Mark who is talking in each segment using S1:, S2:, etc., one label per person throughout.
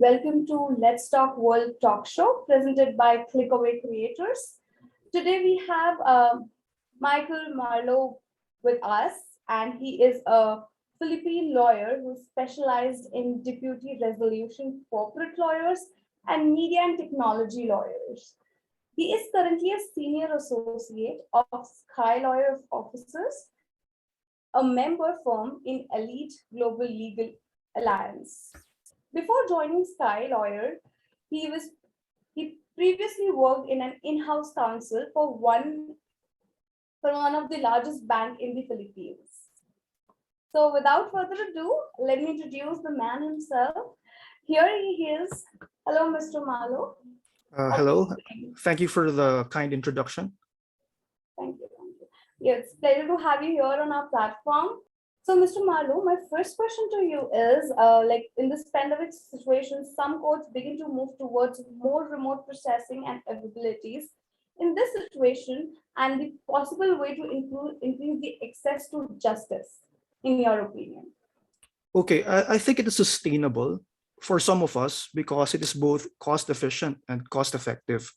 S1: welcome to Let's Talk World Talk Show presented by Clickaway Creators. Today we have Michael Marlowe with us, and he is a Philippine lawyer who specialized in dispute resolution, corporate lawyers, and media and technology lawyers. He is currently a senior associate of Sky Lawyer Officers, a member firm in Elite Global Legal Alliance. Before joining Sky Lawyer, he previously worked in an in-house counsel for one of the largest bank in the Philippines. So without further ado, let me introduce the man himself. Here he is. Hello, Mr. Malo.
S2: Hello. Thank you for the kind introduction.
S1: Thank you. Yeah, it's a pleasure to have you here on our platform. So, Mr. Marlowe, my first question to you is, like in this pandemic situation, some courts begin to move towards more remote processing and availabilities. In this situation, and the possible way to increase the access to justice, in your opinion?
S2: Okay, I think it is sustainable for some of us because it is both cost efficient and cost effective.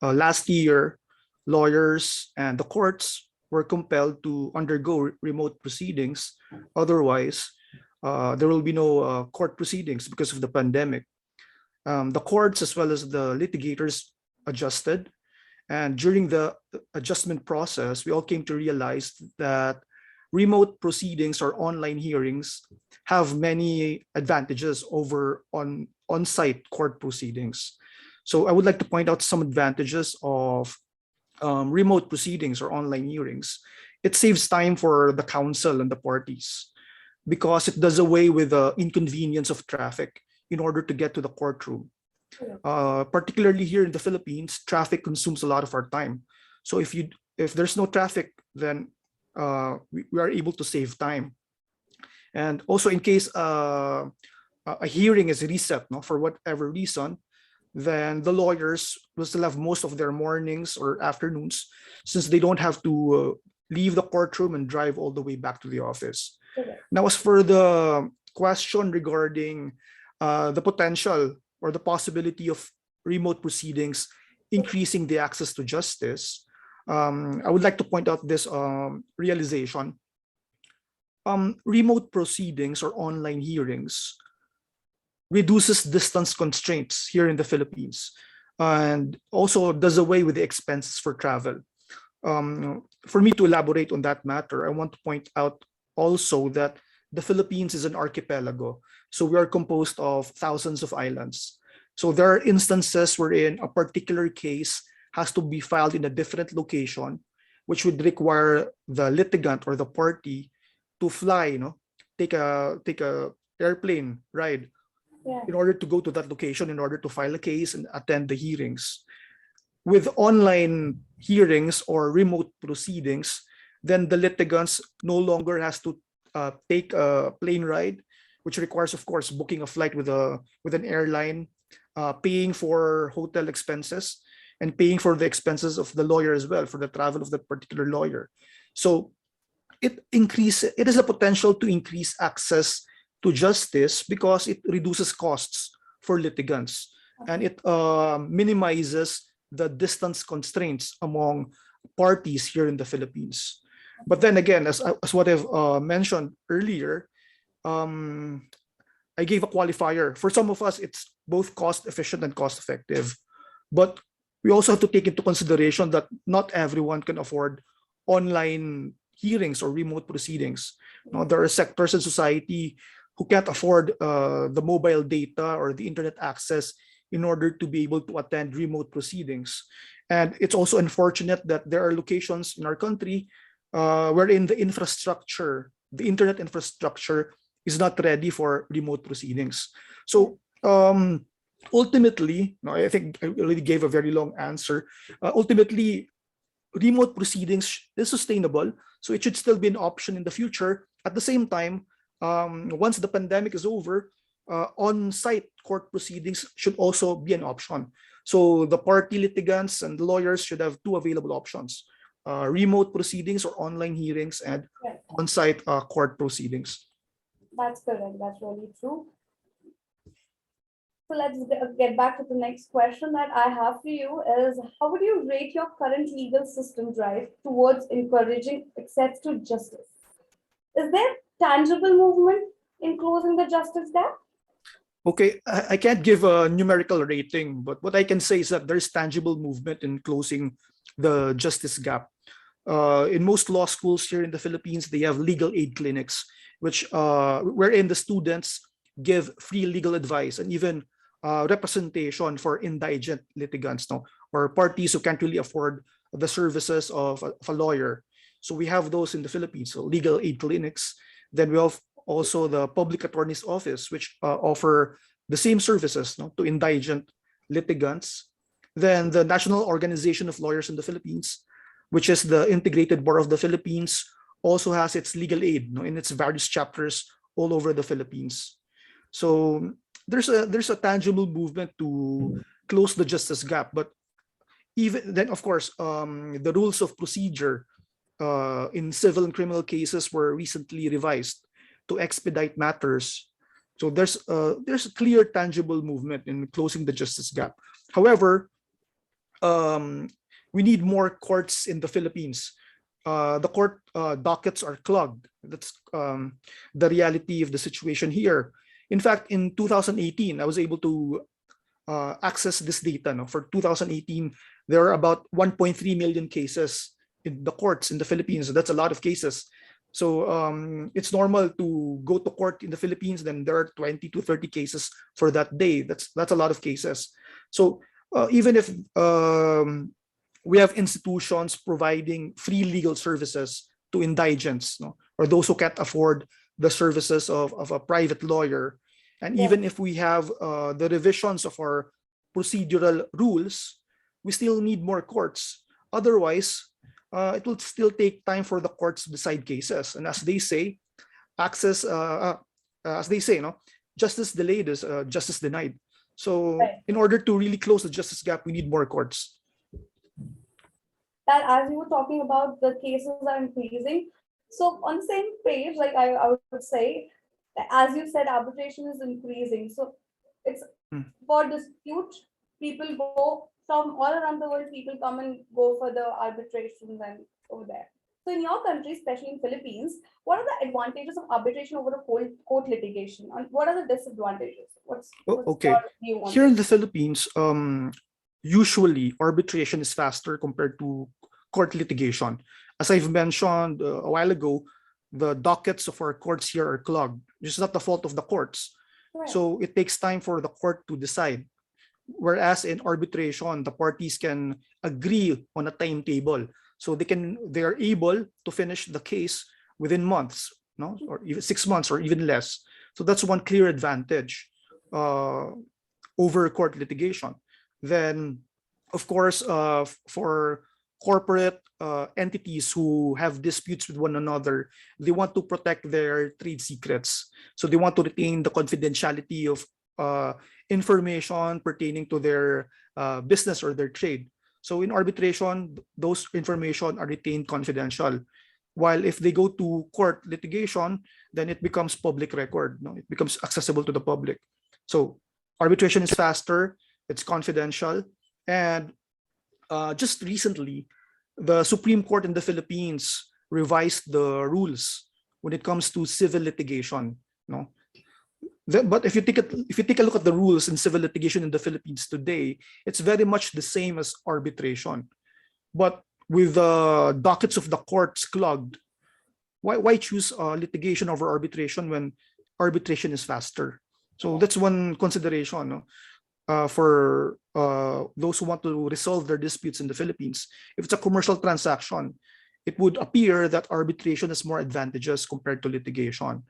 S2: Last year, lawyers and the courts were compelled to undergo remote proceedings. Otherwise, there will be no court proceedings because of the pandemic. The courts as well as the litigators adjusted. And during the adjustment process, we all came to realize that remote proceedings or online hearings have many advantages over on-site court proceedings. So I would like to point out some advantages of remote proceedings or online hearings. It saves time for the counsel and the parties because it does away with the inconvenience of traffic in order to get to the courtroom. Particularly here in the Philippines, traffic consumes a lot of our time. So if there's no traffic, then we are able to save time. And also in case a hearing is reset, for whatever reason, then the lawyers will still have most of their mornings or afternoons since they don't have to leave the courtroom and drive all the way back to the office. Now, as for the question regarding the potential or the possibility of remote proceedings increasing the access to justice, I would like to point out this realization. Remote proceedings or online hearings reduces distance constraints here in the Philippines and also does away with the expenses for travel. For me to elaborate on that matter, I want to point out also that the Philippines is an archipelago. So we are composed of thousands of islands. So there are instances wherein a particular case has to be filed in a different location, which would require the litigant or the party to fly, take a airplane ride in order to go to that location in order to file a case and attend the hearings. With online hearings or remote proceedings, then the litigants no longer has to take a plane ride, which requires, of course, booking a flight with an airline, paying for hotel expenses, and paying for the expenses of the lawyer as well, for the travel of that particular lawyer. So it has a potential to increase access to justice because it reduces costs for litigants and it minimizes the distance constraints among parties here in the Philippines. But then again, as what I've mentioned earlier, I gave a qualifier. For some of us, it's both cost efficient and cost effective. But we also have to take into consideration that not everyone can afford online hearings or remote proceedings. There are sectors in society who can't afford the mobile data or the internet access in order to be able to attend remote proceedings. And it's also unfortunate that there are locations in our country wherein the internet infrastructure is not ready for remote proceedings. So ultimately, I think I already gave a very long answer. Ultimately, remote proceedings is sustainable, so it should still be an option in the future. At the same time, once the pandemic is over, on-site court proceedings should also be an option. So the party litigants and the lawyers should have two available options: remote proceedings or online hearings and on-site court proceedings.
S1: That's correct. That's really true. So let's get back to the next question that I have for you is how would you rate your current legal system drive towards encouraging access to justice? Is there tangible movement in closing the justice gap?
S2: Okay, I can't give a numerical rating, but what I can say is that there's tangible movement in closing the justice gap. In most law schools here in the Philippines, they have legal aid clinics, which wherein the students give free legal advice and even representation for indigent litigants, no, or parties who can't really afford the services of a lawyer. So we have those in the Philippines, so legal aid clinics. Then we have also the public attorney's office, which offer the same services, no, to indigent litigants. Then the National Organization of Lawyers in the Philippines, which is the Integrated Bar of the Philippines, also has its legal aid, no, in its various chapters all over the Philippines. So there's a tangible movement to close the justice gap. But even then, of course, the rules of procedure in civil and criminal cases were recently revised to expedite matters. So there's a clear, tangible movement in closing the justice gap. However, we need more courts in the Philippines. The court dockets are clogged. That's the reality of the situation here. In fact, in 2018, I was able to access this data. No? For 2018, there are about 1.3 million cases in the courts in the Philippines. That's a lot of cases. So it's normal to go to court in the Philippines, then there are 20 to 30 cases for that day. That's a lot of cases. So even if we have institutions providing free legal services to indigents, no, or those who can't afford the services of a private lawyer, and even if we have the revisions of our procedural rules, we still need more courts. Otherwise, it will still take time for the courts to decide cases. And as they say, no, justice delayed is justice denied. So in order to really close the justice gap, we need more courts.
S1: That as you were talking about, the cases are increasing. So on the same page, like I would say, as you said, arbitration is increasing. So it's for dispute, people go from all around the world, people come and go for the arbitrations and over there. So in your country, especially in Philippines, what are the advantages of arbitration over a court litigation? And what are the disadvantages? What's
S2: okay.
S1: your view on
S2: Here in
S1: this?
S2: the Philippines, usually arbitration is faster compared to court litigation. As I've mentioned a while ago, the dockets of our courts here are clogged. It's not the fault of the courts.
S1: Right.
S2: So it takes time for the court to decide. Whereas in arbitration, the parties can agree on a timetable. So they are able to finish the case within months, no, or even 6 months or even less. So that's one clear advantage over court litigation. Then, of course, for corporate entities who have disputes with one another, they want to protect their trade secrets. So they want to retain the confidentiality of information pertaining to their business or their trade. So in arbitration, those information are retained confidential. While if they go to court litigation, then it becomes public record. No? It becomes accessible to the public. So arbitration is faster, it's confidential, and just recently, the Supreme Court in the Philippines revised the rules when it comes to civil litigation. No, but if you take a look at the rules in civil litigation in the Philippines today, it's very much the same as arbitration. But with the dockets of the courts clogged, why choose litigation over arbitration when arbitration is faster? So that's one consideration. No? For those who want to resolve their disputes in the Philippines. If it's a commercial transaction, it would appear that arbitration is more advantageous compared to litigation.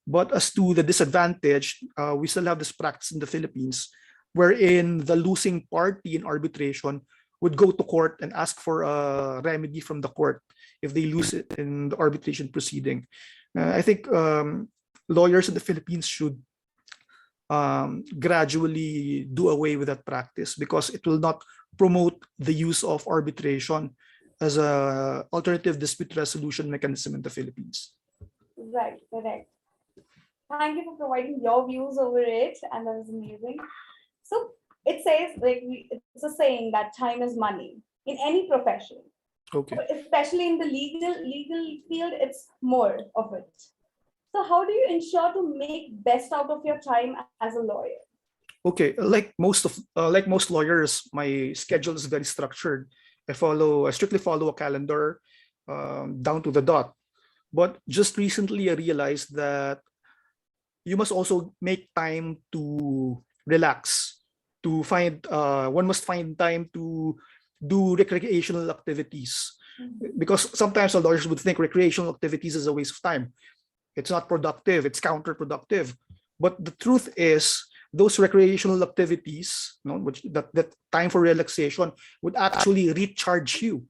S2: But as to the disadvantage, we still have this practice in the Philippines wherein the losing party in arbitration would go to court and ask for a remedy from the court if they lose it in the arbitration proceeding. I think lawyers in the Philippines should gradually do away with that practice because it will not promote the use of arbitration as an alternative dispute resolution mechanism in the Philippines.
S1: Right, correct. Thank you for providing your views over it, and that was amazing. So it says like it's a saying that time is money in any profession,
S2: Okay.
S1: but especially in the legal field, it's more of it. So how do you ensure to make best out of your time as a lawyer?
S2: Okay. Like most lawyers, my schedule is very structured. I strictly follow a calendar down to the dot. But just recently, I realized that you must also make time to relax, to find one must find time to do recreational activities, because sometimes the lawyers would think recreational activities is a waste of time. It's not productive, it's counterproductive. But the truth is those recreational activities, which that time for relaxation would actually recharge you.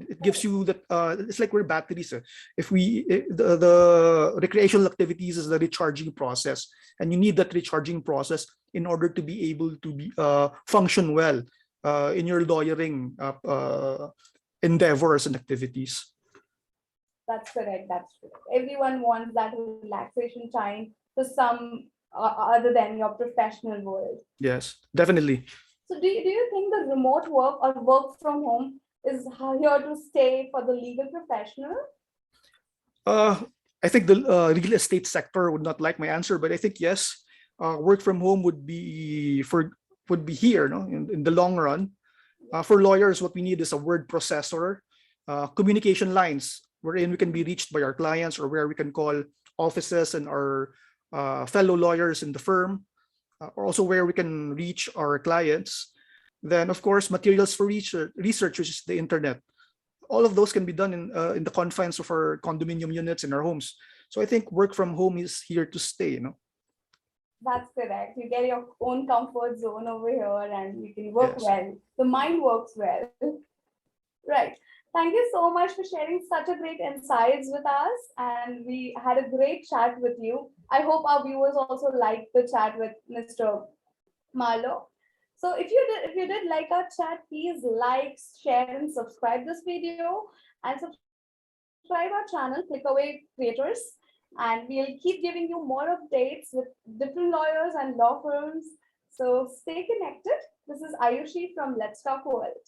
S2: It gives you that it's like we're batteries. If we the recreational activities is the recharging process, and you need that recharging process in order to be able to be function well in your lawyering endeavors and activities.
S1: That's correct. That's true. Everyone wants that relaxation time for some other than your professional world.
S2: Yes, definitely.
S1: So do you think the remote work or work from home is here to stay for the legal professional?
S2: uh I think the real estate sector would not like my answer, but I think yes, work from home would be here, no, in the long run. For lawyers, what we need is a word processor, communication lines wherein we can be reached by our clients, or where we can call offices and our fellow lawyers in the firm, or also where we can reach our clients. Then, of course, materials for research, which is the internet. All of those can be done in the confines of our condominium units in our homes. So I think work from home is here to stay.
S1: That's correct. You get your own comfort zone over here and you can work
S2: Yes.
S1: well. The mind works well. Right. Thank you so much for sharing such a great insights with us. And we had a great chat with you. I hope our viewers also liked the chat with Mr. Marlo. So if you did like our chat, please like, share, and subscribe this video, and subscribe our channel, Clickaway Creators, and we'll keep giving you more updates with different lawyers and law firms. So stay connected. This is Ayushi from Let's Talk World.